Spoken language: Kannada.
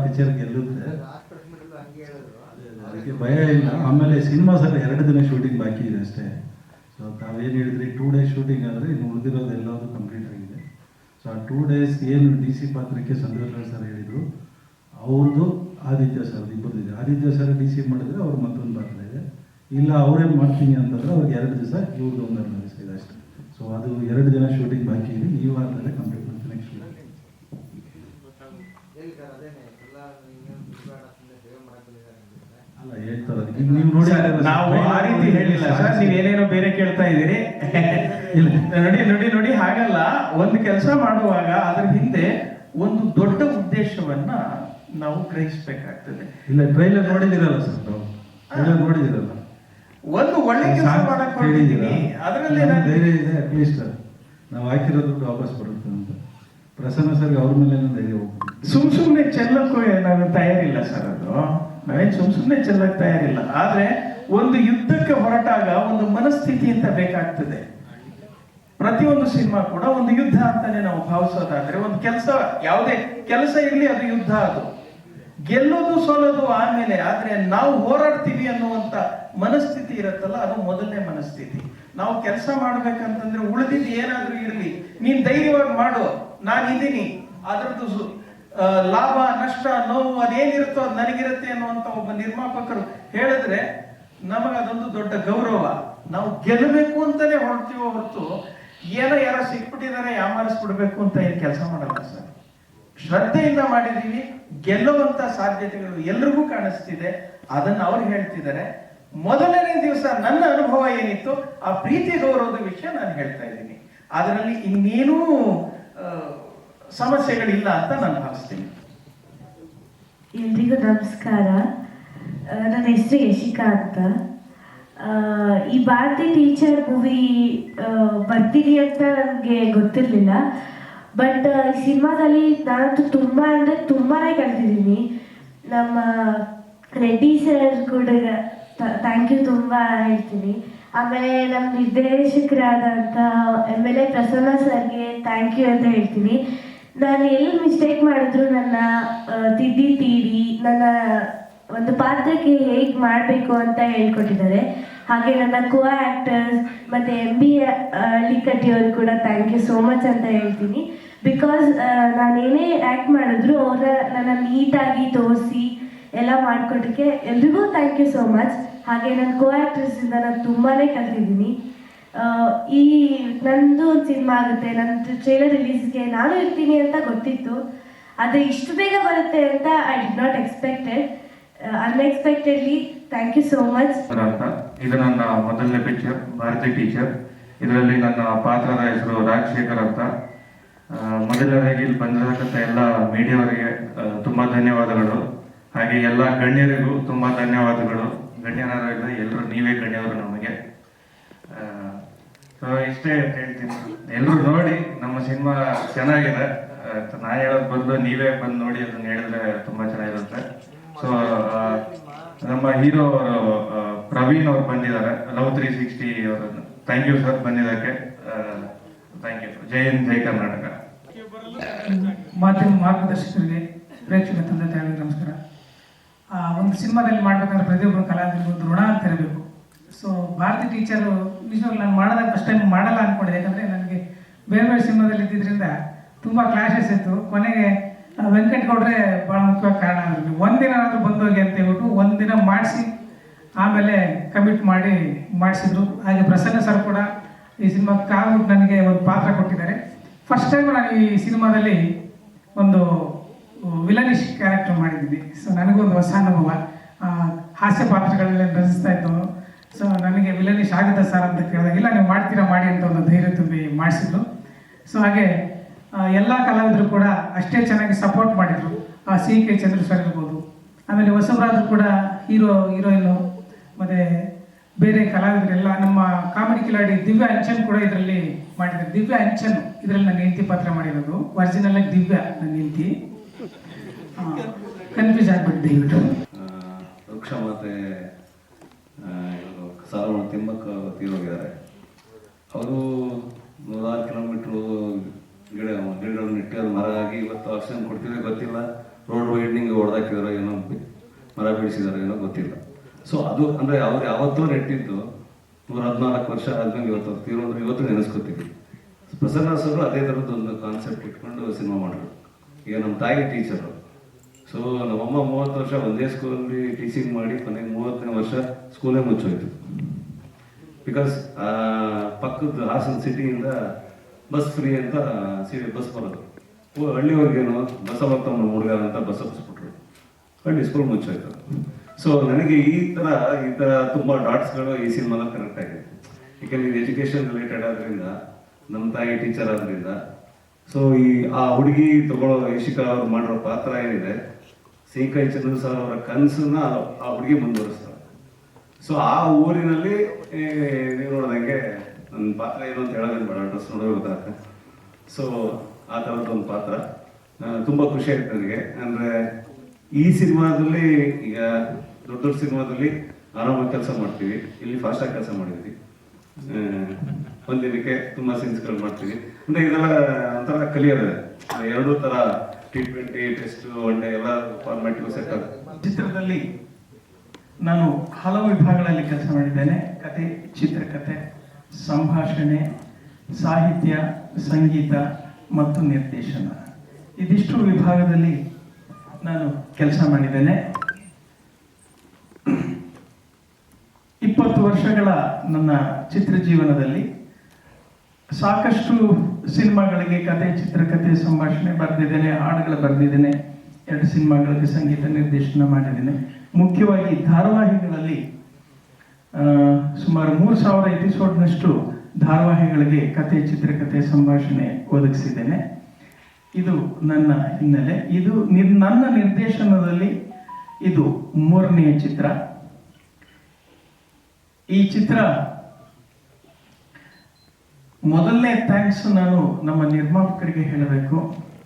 ಪಿಕ್ಚರ್ ಗೆಲ್ಲುತ್ತೆ, ಅದಕ್ಕೆ ಭಯ ಇಲ್ಲ. ಆಮೇಲೆ ಸಿನಿಮಾ ಸರ್ 2 ದಿನ ಶೂಟಿಂಗ್ ಬಾಕಿ ಇದೆ ಅಷ್ಟೇ. ಸೊ ತಾವೇನು ಹೇಳಿದ್ರಿ 2 ಡೇಸ್ ಶೂಟಿಂಗ್ ಆದರೆ ಇನ್ನು ಉಳಿದಿರೋದು ಎಲ್ಲವೂ ಕಂಪ್ಲೀಟ್ ಆಗಿದೆ. ಸೊ ಆ 2 ಡೇಸ್ ಏನು DC ಪಾತ್ರಕ್ಕೆ ಸಂತೋಷ್ ಸರ್ ಹೇಳಿದರು, ಅವ್ರದ್ದು ಆದಿತ್ಯ ಸರ್ ಇಬ್ಬರದಿದೆ. ಆದಿತ್ಯ ಸರ್ DC ಮಾಡಿದ್ರೆ ಅವ್ರು ಮತ್ತೊಂದು ಪಾತ್ರ ಇದೆ, ಇಲ್ಲ ಅವರೇ ಮಾಡ್ತೀನಿ ಅಂತಂದರೆ ಅವ್ರಿಗೆ 2 ದಿವಸ, ಇವ್ರದ್ದು 1 ದಿವಸ ಇದೆ ಅಷ್ಟೇ. ಸೊ ಅದು 2 ದಿನ ಶೂಟಿಂಗ್ ಬಾಕಿ ಇದೆ, ಈ ವಾರದಲ್ಲೇ ಕಂಪ್ಲೀಟ್ ಮಾಡ್ತೀನಿ. ನೆಕ್ಸ್ಟ್ ಅಲ್ಲ ಹೇಳ್ತಾರೆ, ನೀವು ನೋಡಿ ನಾವು ಆ ರೀತಿ ಹೇಳಿಲ್ಲ ಸರ್, ನೀವೇನೇನೋ ಬೇರೆ ಕೇಳ್ತಾ ಇದ್ದೀರಿ. ನೋಡಿ ನೋಡಿ ನೋಡಿ ಹಾಗಲ್ಲ. ಒಂದು ಕೆಲಸ ಮಾಡುವಾಗ ಅದ್ರ ಹಿಂದೆ ಒಂದು ದೊಡ್ಡ ಉದ್ದೇಶವನ್ನ ನಾವು ಗ್ರಹಿಸಬೇಕಾಗ್ತದೆ. ಇಲ್ಲ ಟ್ರೈಲರ್ ನೋಡಿದಿರಲ್ಲ ಸರ್, ನಾವು ಟ್ರೈಲರ್ ನೋಡಿದಿರಲ್ಲ. ಒಂದು ಒಳ್ಳೆ ಕೆಲಸ ಮಾಡಕ್ ಹೊರಟಿದ್ದೀವಿ, ಅದರಲ್ಲಿ ಧೈರ್ಯ ಇದೆ. ಅಟ್ಲೀಸ್ಟ್ ನಾವು ಹಾಕಿರೋ ದುಡ್ಡು ವಾಪಸ್ ಬರುತ್ತೆ ಅಂತ ಪ್ರಸನ್ನ ಸರ್ಗೆ ಅವ್ರ ಮೇಲೆ ಧೈರ್ಯ ಹೋಗ್ತೀವಿ. ಸುಮ್ನೆ ಚೆಲ್ಲಕ್ಕೂ ನಾವು ತಯಾರಿಲ್ಲ ಸರ್. ಅದು ನಾವೇನು ಸುಮ್ನೆ ಚೆಲ್ಲಕ್ಕೆ ತಯಾರಿಲ್ಲ. ಆದ್ರೆ ಒಂದು ಯುದ್ಧಕ್ಕೆ ಹೊರಟಾಗ ಒಂದು ಮನಸ್ಥಿತಿ ಅಂತ ಬೇಕಾಗ್ತದೆ. ಪ್ರತಿಯೊಂದು ಸಿನಿಮಾ ಕೂಡ ಒಂದು ಯುದ್ಧ ಅಂತಾನೆ ನಾವು ಭಾವಿಸೋದಾದ್ರೆ, ಒಂದು ಕೆಲಸ, ಯಾವುದೇ ಕೆಲಸ ಇರಲಿ ಅದು ಯುದ್ಧ. ಅದು ಗೆಲ್ಲೋದು ಸೋಲೋದು ಆಮೇಲೆ, ಆದ್ರೆ ನಾವು ಹೋರಾಡ್ತೀವಿ ಅನ್ನುವಂತ ಮನಸ್ಥಿತಿ ಇರುತ್ತಲ್ಲ, ಅದು ಮೊದಲನೇ ಮನಸ್ಥಿತಿ. ನಾವು ಕೆಲಸ ಮಾಡ್ಬೇಕಂತಂದ್ರೆ ಉಳಿದಿದ್ದು ಏನಾದ್ರೂ ಇರಲಿ, ನೀನ್ ಧೈರ್ಯವಾಗಿ ಮಾಡು, ನಾನಿದ್ದೀನಿ, ಅದರದ್ದು ಲಾಭ ನಷ್ಟ ನೋವು ಅದೇನಿರುತ್ತೋ ಅದು ನನಗಿರುತ್ತೆ ಅನ್ನುವಂತ ಒಬ್ಬ ನಿರ್ಮಾಪಕರು ಹೇಳಿದ್ರೆ ನಮಗದೊಂದು ದೊಡ್ಡ ಗೌರವ. ನಾವು ಗೆಲ್ಲಬೇಕು ಅಂತಾನೆ ಹೊರಡ್ತೀವೋ ಹೊರತು ಯಾರೋ ಸಿಕ್ಬಿಟ್ಟಿದ್ದಾರೆ ಯಾಮಾರಿಸ್ಬಿಡ್ಬೇಕು ಅಂತ ಏನು ಕೆಲಸ ಮಾಡಲ್ಲ ಸರ್. ಶ್ರದ್ಧೆಯಿಂದ ಮಾಡಿದೀವಿ, ಗೆಲ್ಲುವಂತ ಸಾಧ್ಯತೆಗಳು ಎಲ್ರಿಗೂ ಕಾಣಿಸ್ತಿದೆ. ಅದನ್ನ ಅವ್ರು ಹೇಳ್ತಿದ್ದಾರೆ. ಮೊದಲನೇ ದಿವಸ ನನ್ನ ಅನುಭವ ಏನಿತ್ತು, ಆ ಪ್ರೀತಿ ಗೌರವದ ವಿಷಯ ನಾನು ಹೇಳ್ತಾ ಇದ್ದೀನಿ. ಅದರಲ್ಲಿ ಇನ್ನೇನೂ ಸಮಸ್ಯೆಗಳಿಲ್ಲ ಅಂತ ನಾನು ಭಾವಿಸ್ತೀನಿ. ಎಲ್ರಿಗೂ ನಮಸ್ಕಾರ. ನನ್ನ ಹೆಸರು ಯಶಿಕಾ ಅಂತ. ಈ ಭಾರತಿ ಟೀಚರ್ ಮೂವಿ ಬರ್ತೀನಿ ಅಂತ ನನಗೆ ಗೊತ್ತಿರಲಿಲ್ಲ. ಬಟ್ ಈ ಸಿನಿಮಾದಲ್ಲಿ ನಾನಂತೂ ತುಂಬ ಅಂದರೆ ತುಂಬಾ ಕಲ್ತಿದ್ದೀನಿ. ನಮ್ಮ ರೆಡ್ಡಿ ಸರ್ ಕೂಡ ಥ್ಯಾಂಕ್ ಯು ತುಂಬ ಹೇಳ್ತೀನಿ. ಆಮೇಲೆ ನಮ್ಮ ನಿರ್ದೇಶಕರಾದಂಥ MLA ಪ್ರಸನ್ನ ಸರ್ಗೆ ಥ್ಯಾಂಕ್ ಯು ಅಂತ ಹೇಳ್ತೀನಿ. ನಾನು ಎಲ್ಲಿ ಮಿಸ್ಟೇಕ್ ಮಾಡಿದ್ರು ನನ್ನ ತೀಡಿ ನನ್ನ ಒಂದು ಪಾತ್ರಕ್ಕೆ ಹೇಗೆ ಮಾಡಬೇಕು ಅಂತ ಹೇಳ್ಕೊಟ್ಟಿದ್ದಾರೆ. ಹಾಗೆ ನನ್ನ ಕೋ ಆ್ಯಕ್ಟರ್ಸ್ ಮತ್ತು MB ಹಳ್ಳಿಕಟ್ಟಿಯವರು ಕೂಡ ಥ್ಯಾಂಕ್ ಯು ಸೋ ಮಚ್ ಅಂತ ಹೇಳ್ತೀನಿ. ಬಿಕಾಸ್ ನಾನೇನೇ ಆ್ಯಕ್ಟ್ ಮಾಡಿದ್ರು ನನ್ನ ನೀಟಾಗಿ ತೋರಿಸಿ ಎಲ್ಲ ಮಾಡಿಕೊಟ್ಟಕ್ಕೆ ಎಲ್ರಿಗೂ ಥ್ಯಾಂಕ್ ಯು ಸೋ ಮಚ್. ಹಾಗೆ ನನ್ನ ಕೋ ಆ್ಯಕ್ಟರ್ಸಿಂದ ನಾನು ತುಂಬಾ ಕಲ್ತಿದ್ದೀನಿ. ಈ ನಂದು ಒಂದು ಸಿನಿಮಾ ಆಗುತ್ತೆ, ನನ್ನ ಟ್ರೈಲರ್ ರಿಲೀಸ್ಗೆ ನಾನು ಇರ್ತೀನಿ ಅಂತ ಗೊತ್ತಿತ್ತು. ಆದರೆ ಇಷ್ಟು ಬೇಗ ಬರುತ್ತೆ ಅಂತ I did not expected. Unexpectedly thank you so much. ಇದು ನನ್ನ ಮೊದಲನೇ ಪಿಕ್ಚರ್ ಭಾರತಿ ಟೀಚರ್. ಇದರಲ್ಲಿ ನನ್ನ ಪಾತ್ರದ ಹೆಸರು ರಾಜಶೇಖರ್ ಅಂತ. ಮೊದಲನೇದಾಗಿ ಇಲ್ಲಿ ಬಂದಿರತಕ್ಕಂಥ ಎಲ್ಲ ಮೀಡಿಯಾವರಿಗೆ ತುಂಬ ಧನ್ಯವಾದಗಳು. ಹಾಗೆ ಎಲ್ಲ ಗಣ್ಯರಿಗೂ ತುಂಬ ಧನ್ಯವಾದಗಳು. ಗಣ್ಯರಾಗಿಲ್ಲ, ಎಲ್ಲರೂ ನೀವೇ ಗಣ್ಯವರು ನಮಗೆ. ಸೊ ಇಷ್ಟೇ ಹೇಳ್ತೀನಿ, ಎಲ್ಲರೂ ನೋಡಿ ನಮ್ಮ ಸಿನಿಮಾ ಚೆನ್ನಾಗಿದೆ. ನಾ ಹೇಳೋದ್ ಬದಲು ನೀವೇ ಬಂದು ನೋಡಿ ಅದನ್ನ ಹೇಳಿದ್ರೆ ತುಂಬಾ ಚೆನ್ನಾಗಿರುತ್ತೆ. ಸೊ ನಮ್ಮ ಹೀರೋ ಅವರು ಪ್ರವೀಣ್ ಅವ್ರು ಬಂದಿದ್ದಾರೆ, ಲವ್ 360 ಅವರು. ಥ್ಯಾಂಕ್ ಯು ಸರ್ ಬಂದಿದ್ದಕ್ಕೆ. Thank you. ಜೈ ಹಿಂದ್, ಜೈ ಕರ್ನಾಟಕ. ಮಾಧ್ಯಮ ಮಾರ್ಗದರ್ಶಕರಿಗೆ, ಪ್ರೇಕ್ಷಕ ತಂದೆ ತಾಯಿಗಳಿಗೆ ನಮಸ್ಕಾರ. ಒಂದು ಸಿನಿಮಾದಲ್ಲಿ ಮಾಡ್ಬೇಕಾದ್ರೆ ಪ್ರತಿಯೊಬ್ಬರು ಕಲಾವಿದರಿಗೆ ಒಂದು ಋಣ ಅಂತ ಇರಬೇಕು. ಸೊ ಭಾರತಿ ಟೀಚರು ನಿಜವಾಗ್ಲೂ ನಾನು ಮಾಡೋದಾಗ ಫಸ್ಟ್ ಟೈಮ್ ಮಾಡಲ್ಲ ಅಂದ್ಕೊಂಡಿದ್ದೆ. ಯಾಕಂದರೆ ನನಗೆ ಬೇರೆ ಬೇರೆ ಸಿನಿಮಾದಲ್ಲಿ ಇದ್ದಿದ್ದರಿಂದ ತುಂಬ ಕ್ಲಾಶಸ್ ಇತ್ತು. ಕೊನೆಗೆ ವೆಂಕಟ್ ಗೌಡ್ರೆ ಭಾಳ ಮುಖ್ಯವಾಗಿ ಕಾರಣ ಆಗಿದ್ರು. ಒಂದಿನಾದ್ರೂ ಬಂದೋಗಿ ಅಂತ ಹೇಳ್ಬಿಟ್ಟು ಒಂದಿನ ಮಾಡಿಸಿ ಆಮೇಲೆ ಕಮಿಟ್ ಮಾಡಿ ಮಾಡಿಸಿದ್ರು. ಹಾಗೆ ಪ್ರಸನ್ನ ಸರ್ ಕೂಡ ಈ ಸಿನಿಮಾಕ್ಕೆ ಆಗ್ಬಿಟ್ಟು ನನಗೆ ಒಂದು ಪಾತ್ರ ಕೊಟ್ಟಿದ್ದಾರೆ. ಫಸ್ಟ್ ಟೈಮ್ ನಾನು ಈ ಸಿನಿಮಾದಲ್ಲಿ ಒಂದು ವಿಲನಿಶ್ ಕ್ಯಾರೆಕ್ಟರ್ ಮಾಡಿದ್ದೀನಿ. ಸೊ ನನಗೊಂದು ಹೊಸ ಅನುಭವ. ಹಾಸ್ಯ ಪಾತ್ರಗಳನ್ನೇ ರಚಿಸ್ತಾ ಇದ್ದವನು. ಸೊ ನನಗೆ ವಿಲನಿಶ್ ಆಗುತ್ತೆ ಸರ್ ಅಂತ ಕೇಳಿದಾಗ, ಇಲ್ಲ ನೀವು ಮಾಡ್ತೀರಾ ಮಾಡಿ ಅಂತ ಒಂದು ಧೈರ್ಯ ತುಂಬಿ ಮಾಡಿಸಿದ್ರು. ಸೊ ಹಾಗೆ ಎಲ್ಲ ಕಲಾವಿದರು ಕೂಡ ಅಷ್ಟೇ ಚೆನ್ನಾಗಿ ಸಪೋರ್ಟ್ ಮಾಡಿದರು. CK ಚಂದ್ರ ಸರ್ ಇರ್ಬೋದು, ಆಮೇಲೆ ಹೊಸಬರಾದ್ರು ಕೂಡ ಹೀರೋಯಿನ್ನು ಮತ್ತು ಬೇರೆ ಕಲಾವಿದರೆಲ್ಲ. ನಮ್ಮ ಕಾಮಿಡಿ ಕಿಲಾಡಿ ದಿವ್ಯಾ ಅಂಚನ್ ಕೂಡ ಇದರಲ್ಲಿ ಮಾಡಿದ್ದಾರೆ. ದಿವ್ಯಾ ಅಂಚನ್ ಇದರಲ್ಲಿ ನನ್ನ ಹೆಂಡತಿ ಪಾತ್ರ ಮಾಡಿರೋದು. ಒರಿಜಿನಲ್ ಆಗಿ ದಿವ್ಯಾ ನನ್ನ ಹೆಂಡತಿ. ಕನ್ಫ್ಯೂಸ್ ಆಗ್ಬಿಟ್ಟು ದಯವಿಟ್ಟು. ವೃಕ್ಷ ಮತ್ತು ಸಾಲವನ್ನ ತಿಮ್ಮಕ್ಕ ತೀರೋಗಿದ್ದಾರೆ. ಅವರು 106 ಕಿಲೋಮೀಟ್ರು ಗಿಡಗಳನ್ನು ನೆಟ್ಟಿರೋ ಮರ ಆಗಿ ಇವತ್ತು ಆಕ್ಸಿಜನ್ ಕೊಡ್ತಿದ್ರೆ ಗೊತ್ತಿಲ್ಲ. ರೋಡ್ ವೈಡ್ನಿಂಗ್ ಹೊಡೆದಾಕಿದಾರೋ ಏನೋ ಮರ ಬೀಳಿಸಿದಾರೋ ಏನೋ ಗೊತ್ತಿಲ್ಲ. ಸೊ ಅದು ಅಂದರೆ ಅವ್ರು ಯಾವತ್ತೂ ನೆಟ್ಟಿದ್ದು 114 ವರ್ಷ ಆದ್ಮೇಲೆ ಇವತ್ತು ಅವ್ರು ತೀರೋದ್ರೆ ಇವತ್ತು ನೆನೆಸ್ಕೊತೀವಿ. ಪ್ರಸನ್ನ ಸರ್ ಅದೇ ಥರದ್ದು ಒಂದು ಕಾನ್ಸೆಪ್ಟ್ ಇಟ್ಕೊಂಡು ಸಿನಿಮಾ ಮಾಡಿದ್ರು. ಈಗ ನಮ್ಮ ತಾಯಿ ಟೀಚರು. ಸೊ ನಮ್ಮಮ್ಮ 30 ವರ್ಷ ಒಂದೇ ಸ್ಕೂಲಲ್ಲಿ ಟೀಚಿಂಗ್ ಮಾಡಿ ಕೊನೆಗೆ 30ನೇ ವರ್ಷ ಸ್ಕೂಲೇ ಮುಚ್ಚೋಯ್ತು. ಬಿಕಾಸ್ ಪಕ್ಕದ ಹಾಸನ ಸಿಟಿಯಿಂದ ಬಸ್ ಫ್ರೀ ಅಂತ ಬಸ್ ಬರೋದು. ಹಳ್ಳಿಯವ್ರಿಗೇನು ಬಸವಪ್ಪ ಹುಡುಗ ಅಂತ ಬಸ್ ಹಬ್ಸ್ಬಿಟ್ರು, ಹಳ್ಳಿ ಸ್ಕೂಲ್ ಮುಚ್ಚೋಯ್ತು. ಸೊ ನನಗೆ ಈ ಥರ ತುಂಬ ಡಾಟ್ಸ್ಗಳು ಈ ಸಿನಿಮಾನ ಕನೆಕ್ಟ್ ಆಗಿದೆ. ಯಾಕೆಂದ್ರೆ ಇದು ಎಜುಕೇಷನ್ ರಿಲೇಟೆಡ್ ಆದ್ರಿಂದ, ನಮ್ಮ ತಾಯಿ ಟೀಚರ್ ಆದ್ರಿಂದ. ಸೊ ಆ ಹುಡುಗಿ ತಗೊಳ್ಳೋ ಯಶಿಕಾ ಅವ್ರು ಮಾಡಿರೋ ಪಾತ್ರ ಏನಿದೆ, ಸಿ.ಕೈ ಚಂದ್ರ ಸರ್ ಅವರ ಕನಸನ್ನ ಆ ಹುಡುಗಿ ಮುಂದುವರಿಸ್ತಾರೆ. ಸೊ ಆ ಊರಿನಲ್ಲಿ ನೀವು ನೋಡ್ದಂಗೆ ನನ್ನ ಪಾತ್ರ ಏನು ಅಂತ ಹೇಳೋದೇನು ಬೇಡ, ಡ್ರೆಸ್ ನೋಡೋದು ಗೊತ್ತಾಗುತ್ತೆ. ಸೊ ಆ ಥರದ್ದೊಂದು ಪಾತ್ರ ತುಂಬ ಖುಷಿ ಆಯ್ತು ನನಗೆ. ಅಂದರೆ ಈ ಸಿನಿಮಾದಲ್ಲಿ ಈಗ ದೊಡ್ಡ ದೊಡ್ಡ ಸಿನಿಮಾದಲ್ಲಿ ಆರಾಮಾಗಿ ಕೆಲಸ ಮಾಡ್ತೀವಿ, ಇಲ್ಲಿ ಫಾಸ್ಟಾಗಿ ಕೆಲಸ ಮಾಡಿದ್ವಿ. ಒಂದಿನಕ್ಕೆ ತುಂಬ ಸೀನ್ಸ್ಗಳು ಮಾಡ್ತೀವಿ. ಅಂದರೆ ಇದೆಲ್ಲ ಒಂಥರ ಕಲಿಯೋದಿದೆ. ಎರಡೂ ಥರ T20 ಟೆಸ್ಟ್ ಒನ್ ಡೇ ಎಲ್ಲ ಫಾರ್ಮ್ಯಾಟಿಗೂ ಸೆಟ್ ಆಗುತ್ತೆ. ಚಿತ್ರದಲ್ಲಿ ನಾನು ಹಲವು ವಿಭಾಗಗಳಲ್ಲಿ ಕೆಲಸ ಮಾಡಿದ್ದೇನೆ. ಕತೆ, ಚಿತ್ರಕಥೆ, ಸಂಭಾಷಣೆ, ಸಾಹಿತ್ಯ, ಸಂಗೀತ ಮತ್ತು ನಿರ್ದೇಶನ, ಇದಿಷ್ಟು ವಿಭಾಗದಲ್ಲಿ ನಾನು ಕೆಲಸ ಮಾಡಿದ್ದೇನೆ. 20 ವರ್ಷಗಳ ನನ್ನ ಚಿತ್ರ ಜೀವನದಲ್ಲಿ ಸಾಕಷ್ಟು ಸಿನಿಮಾಗಳಿಗೆ ಕತೆ, ಚಿತ್ರಕಥೆ, ಸಂಭಾಷಣೆ ಬರೆದಿದ್ದೇನೆ, ಹಾಡುಗಳು ಬರೆದಿದ್ದೇನೆ. 2 ಸಿನಿಮಾಗಳಿಗೆ ಸಂಗೀತ ನಿರ್ದೇಶನ ಮಾಡಿದ್ದೇನೆ. ಮುಖ್ಯವಾಗಿ ಧಾರಾವಾಹಿಗಳಲ್ಲಿ ಸುಮಾರು 3000 ಎಪಿಸೋಡ್ನಷ್ಟು ಧಾರಾವಾಹಿಗಳಿಗೆ ಕತೆ, ಚಿತ್ರಕಥೆ, ಸಂಭಾಷಣೆ ಒದಗಿಸಿದ್ದೇನೆ. ಇದು ನನ್ನ ಹಿನ್ನೆಲೆ. ಇದು ನನ್ನ ನಿರ್ದೇಶನದಲ್ಲಿ ಇದು 3ನೇ ಚಿತ್ರ. ಈ ಚಿತ್ರ ಮೊದಲನೇ ಥ್ಯಾಂಕ್ಸ್ ನಾನು ನಮ್ಮ ನಿರ್ಮಾಪಕರಿಗೆ ಹೇಳಬೇಕು.